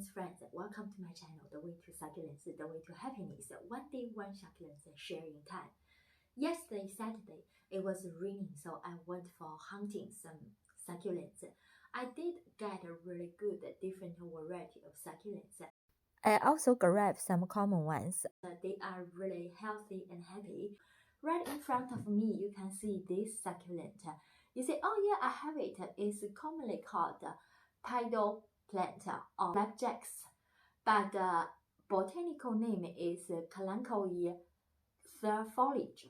succulents friends, welcome to my channel, The Way to Succulents, The Way to Happiness. One day, one succulents sharing time. Yesterday, Saturday, it was raining, so I went for hunting some succulents. I did get a really good different variety of succulents. I also grabbed some common ones. They are really healthy and happy. Right in front of me, you can see this succulent. You say, oh yeah, I have it. It's commonly called tidal plant or flapjacks, but the botanical name is Kalanchoe thyrsifolige.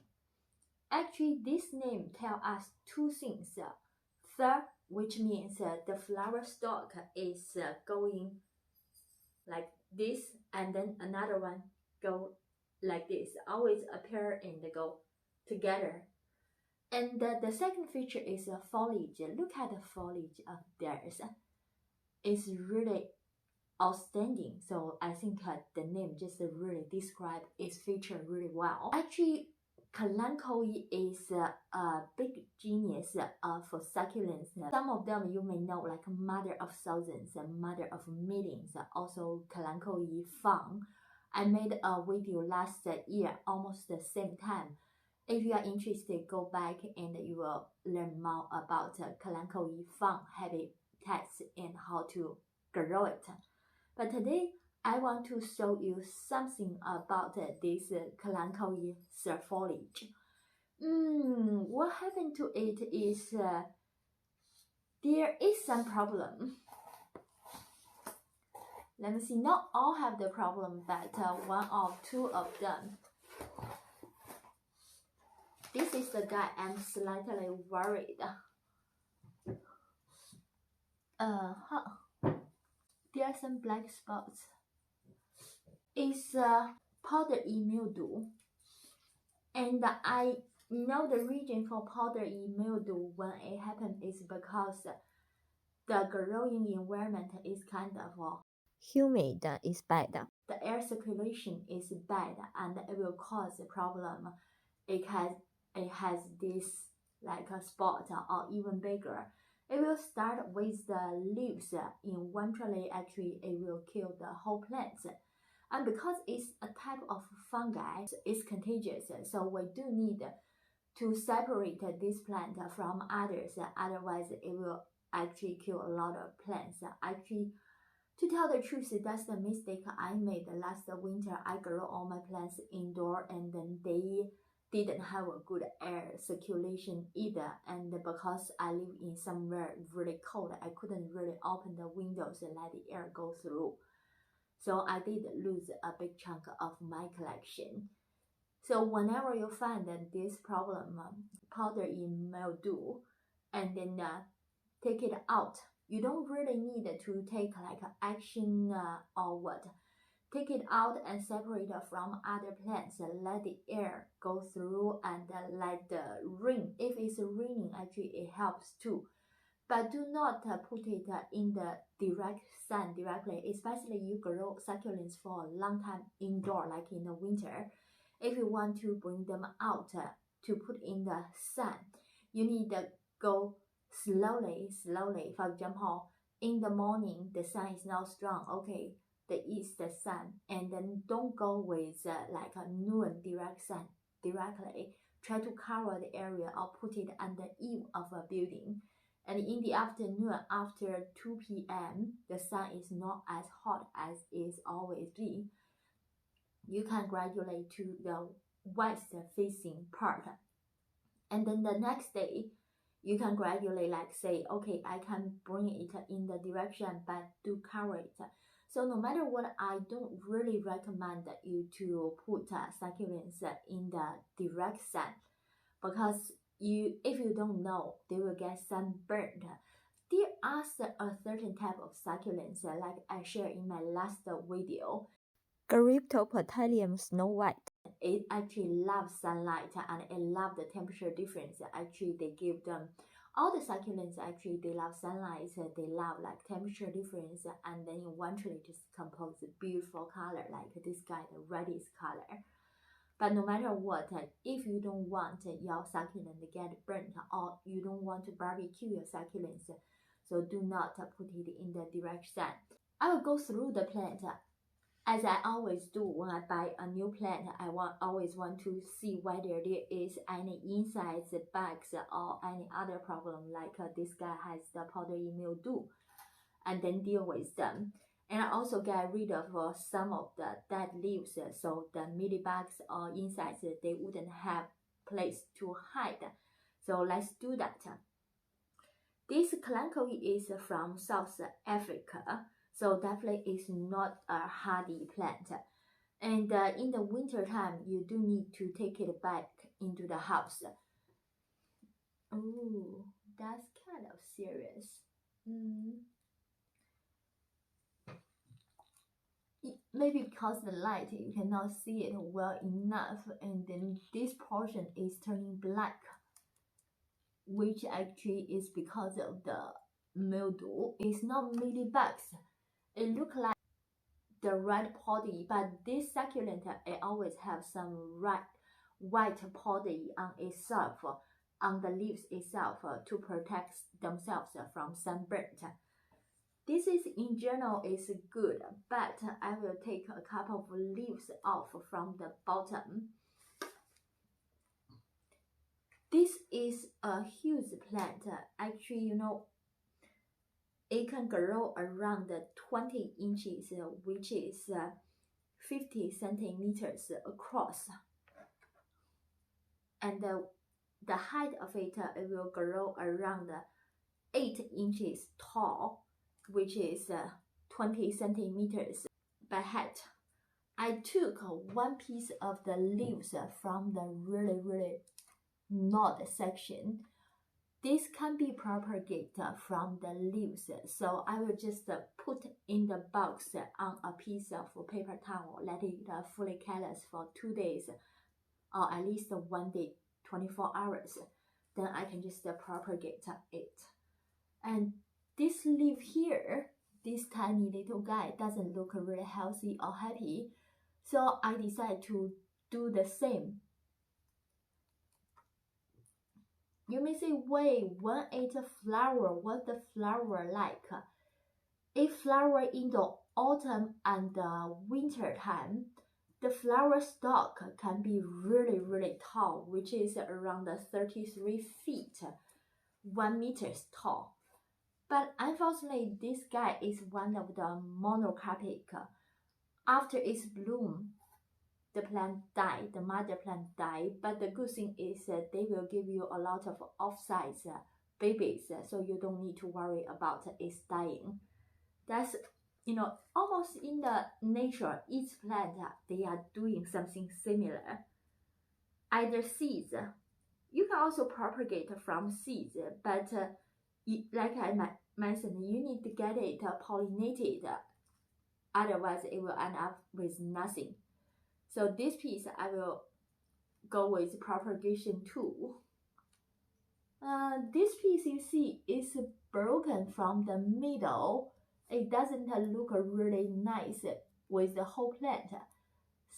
Actually, this name tells us two things. Thyr, which means the flower stalk is going like this, and then another one go like this, always appear and go together. And the second feature is foliage. Look at the foliage of theirs. It's really outstanding. So I think the name just really describes its feature really well. Actually, Kalanchoe is a big genius for succulents. Some of them you may know, like mother of thousands and mother of millions, also Kalanchoe fang. I made a video last year, almost the same time. If you are interested, go back and you will learn more about Kalanchoe fang habitats and how to grow it. But today, I want to show you something about this Kalanchoe thyrsifolige. What happened to it is there is some problem. Let me see, not all have the problem, but one or two of them. This is the guy I'm slightly worried. There are some black spots. It's powdery mildew, and I know the reason for powdery mildew when it happens is because the growing environment is kind of humid, is bad. The air circulation is bad, and it will cause a problem. It has this like a spot or even bigger. It will start with the leaves. Eventually, actually, it will kill the whole plant. And because it's a type of fungi, it's contagious. So we do need to separate this plant from others. Otherwise, it will actually kill a lot of plants. Actually, to tell the truth, that's the mistake I made last winter. I grew all my plants indoor, and then they didn't have a good air circulation either. And because I live in somewhere really cold, I couldn't really open the windows and let the air go through. So I did lose a big chunk of my collection. So whenever you find this problem, powdery mildew, and then take it out. You don't really need to take like action or what. Take it out and separate it from other plants. Let the air go through and let the rain. If it's raining, actually it helps too. But do not put it in the direct sun directly, especially you grow succulents for a long time indoor, like in the winter. If you want to bring them out to put in the sun, you need to go slowly. For example, in the morning, the sun is not strong. Okay, the east sun, and then don't go with like a noon direct sun directly. Try to cover the area or put it under eave of a building. And in the afternoon, after 2 p.m., the sun is not as hot as it always be. You can graduate to the west-facing part. And then the next day, you can gradually like say, okay, I can bring it in the direction, but do cover it. So no matter what, I don't really recommend you to put succulents in the direct sun, because if you don't know, they will get sunburned. There are a certain type of succulents like I shared in my last video. Gryptopotalium snow white. It actually loves sunlight and it loves the temperature difference. Actually, they give them all the succulents. Actually, they love sunlight. They love like temperature difference, and then eventually just compose a beautiful color like this guy, the reddish color. But no matter what, if you don't want your succulent to get burnt or you don't want to barbecue your succulents, so do not put it in the direct sun. I will go through the plant as I always do when I buy a new plant. I always want to see whether there is any insects, bugs, or any other problem like this guy has the powdery mildew, and then deal with them. And I also get rid of some of the dead leaves so the mealybugs or insects they wouldn't have place to hide. So let's do that. This Kalanchoe is from South Africa, so definitely is not a hardy plant. And in the winter time, you do need to take it back into the house. Oh, that's kind of serious. Maybe because the light, you cannot see it well enough, and then this portion is turning black, which actually is because of the mildew. It's not mealybugs. It looks like the red powdery, but this succulent it always have some white powdery on itself, on the leaves itself, to protect themselves from sunburn. This is in general is good, but I will take a couple of leaves off from the bottom. This is a huge plant. Actually, you know, it can grow around 20 inches, which is 50 centimeters across. And the height of it, it will grow around 8 inches tall, which is 20 centimeters by height. I took one piece of the leaves from the really node section. This can be propagated from the leaves, so I will just put in the box on a piece of paper towel, let it fully callus for 2 days, or at least 1 day, 24 hours. Then I can just propagate it. And this leaf here, this tiny little guy, doesn't look really healthy or happy, so I decided to do the same. You may say, wait, when it flower, what's the flower like? It flower in the autumn and winter time. The flower stalk can be really tall, which is around 33 feet, 1 meter tall. But unfortunately, this guy is one of the monocarpic. After its bloom, the plant die, the mother plant die. But the good thing is they will give you a lot of off-size babies, so you don't need to worry about its dying. That's, you know, almost in the nature, each plant, they are doing something similar. Either seeds, you can also propagate from seeds, but like I mentioned, you need to get it pollinated, otherwise it will end up with nothing. So this piece I will go with propagation too. This piece you see is broken from the middle. It doesn't look really nice with the whole plant,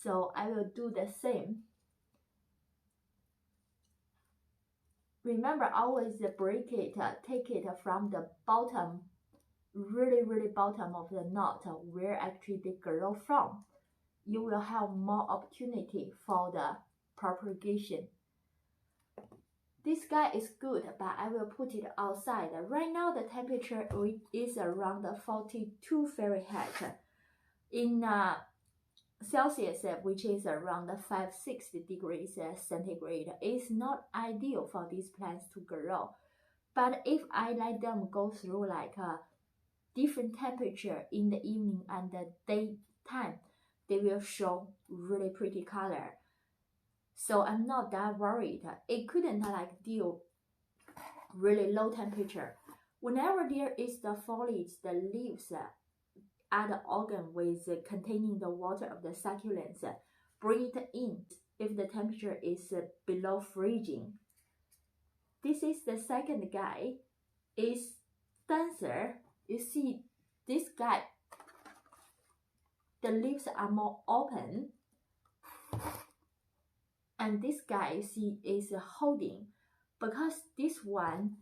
so I will do the same. Remember, always break it, take it from the bottom, really bottom of the knot, where actually they grow from. You will have more opportunity for the propagation. This guy is good, but I will put it outside. Right now the temperature is around 42 Fahrenheit. In Celsius, which is around 5-6 degrees centigrade, is not ideal for these plants to grow. But if I let them go through like a different temperature in the evening and the daytime, they will show really pretty color. So I'm not that worried. It couldn't like deal really low temperature. Whenever there is the foliage, the leaves add the organ with containing the water of the succulents, bring it in if the temperature is below freezing. This is the second guy, is denser. You see this guy, the leaves are more open, and this guy you see is holding, because this one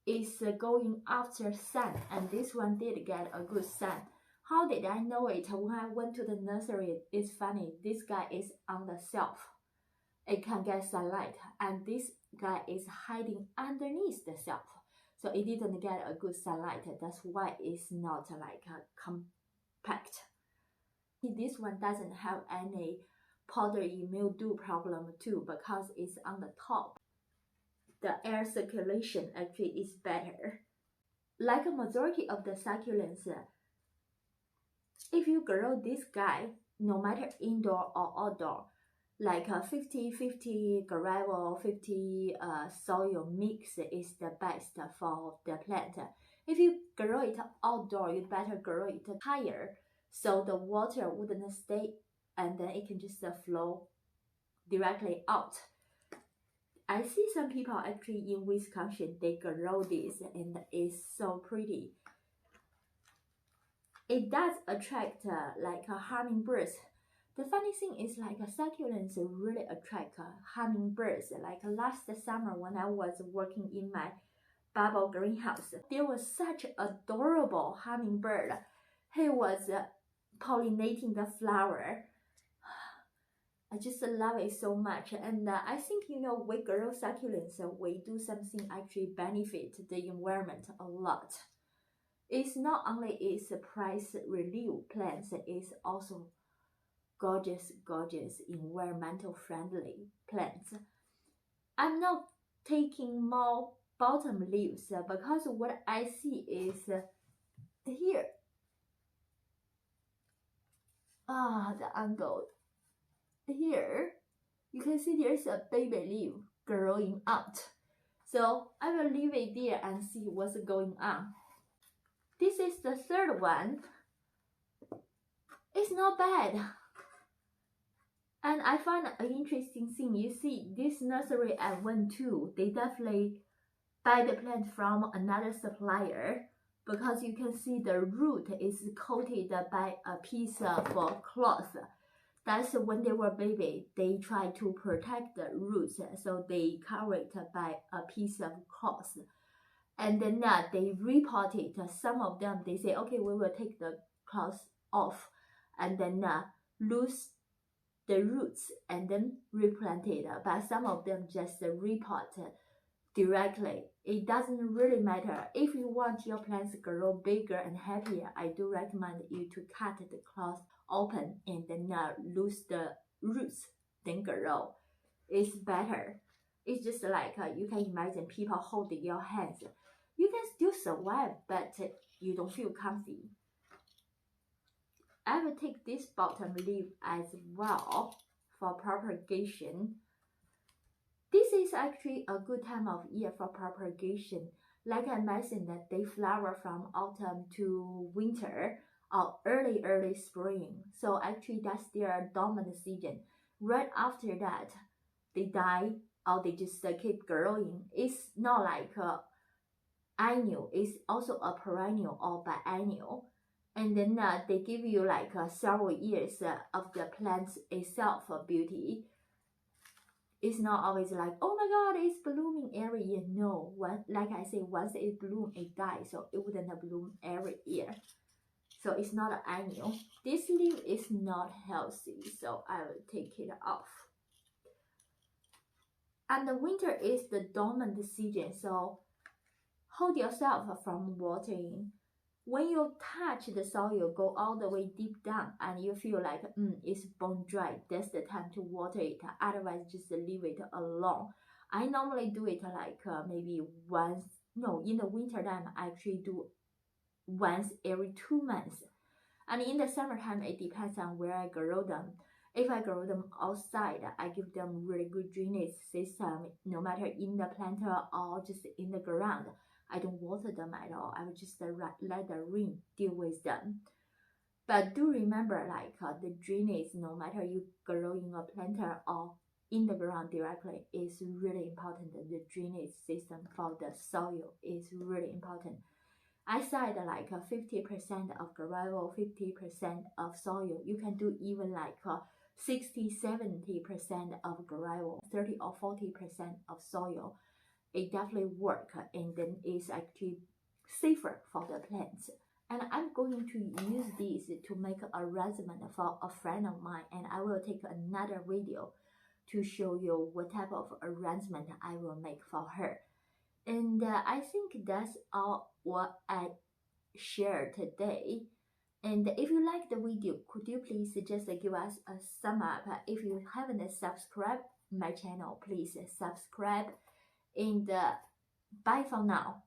is going after sun, and this one did get a good sun. How did I know it? When I went to the nursery, it's funny, this guy is on the shelf. It can get sunlight, and this guy is hiding underneath the shelf. So it didn't get a good sunlight. That's why it's not like a compact. This one doesn't have any powdery mildew problem too, because it's on the top. The air circulation actually is better. Like a majority of the succulents, if you grow this guy, no matter indoor or outdoor, like a 50-50 gravel, 50 soil mix is the best for the plant. If you grow it outdoor, you better grow it higher, so the water wouldn't stay and then it can just flow directly out. I see some people actually in Wisconsin, they grow this and it's so pretty. It does attract like hummingbirds. The funny thing is like succulents really attract hummingbirds. Like last summer when I was working in my bubble greenhouse, there was such adorable hummingbird. He was pollinating the flower. I just love it so much, and I think, you know, we grow succulents, we do something actually benefit the environment a lot. It's not only its price relief plants, it's also gorgeous environmental friendly plants. I'm not taking more bottom leaves because what I see is here. The angle. Here, you can see there's a baby leaf growing out. So I will leave it there and see what's going on. This is the third one. It's not bad. And I find an interesting thing. You see, this nursery I went to, they definitely buy the plant from another supplier, because you can see the root is coated by a piece of cloth. That's when they were baby, they try to protect the roots, so they cover it by a piece of cloth. And then they repot it. Some of them, they say, okay, we will take the cloth off and then lose the roots and then replant it. But some of them just repot directly. It doesn't really matter. If you want your plants to grow bigger and happier, I do recommend you to cut the cloth open and then lose the roots, then grow. It's better. It's just like you can imagine people holding your hands. You can still survive, but you don't feel comfy. I will take this bottom leaf as well for propagation. This is actually a good time of year for propagation. Like I mentioned, that they flower from autumn to winter or early spring. So actually that's their dormant season. Right after that, they die or they just keep growing. It's not like annual, it's also a perennial or biennial. And then they give you like several years of the plant's itself beauty. It's not always like, oh my god, it's blooming every year. No, like I say, once it blooms, it dies, so it wouldn't bloom every year. So it's not an annual. This leaf is not healthy, so I will take it off. And the winter is the dormant season, so hold yourself from watering. When you touch the soil, go all the way deep down and you feel like it's bone dry, that's the time to water it. Otherwise, just leave it alone. I normally do it like maybe once, no, in the winter time, I actually do once every 2 months. And in the summertime, it depends on where I grow them. If I grow them outside, I give them really good drainage system, no matter in the planter or just in the ground. I don't water them at all. I will just let the rain deal with them. But do remember, like the drainage, no matter you grow in a planter or in the ground directly, is really important. The drainage system for the soil is really important. I said like 50% of gravel, 50% of soil. You can do even like 60-70% of gravel, 30 or 40% of soil. it definitely works, and then it's actually safer for the plants. And I'm going to use this to make arrangement for a friend of mine, and I will take another video to show you what type of arrangement I will make for her. And I think that's all what I shared today. And if you like the video, could you please just give us a thumb up? If you haven't subscribed my channel, please subscribe. And bye for now.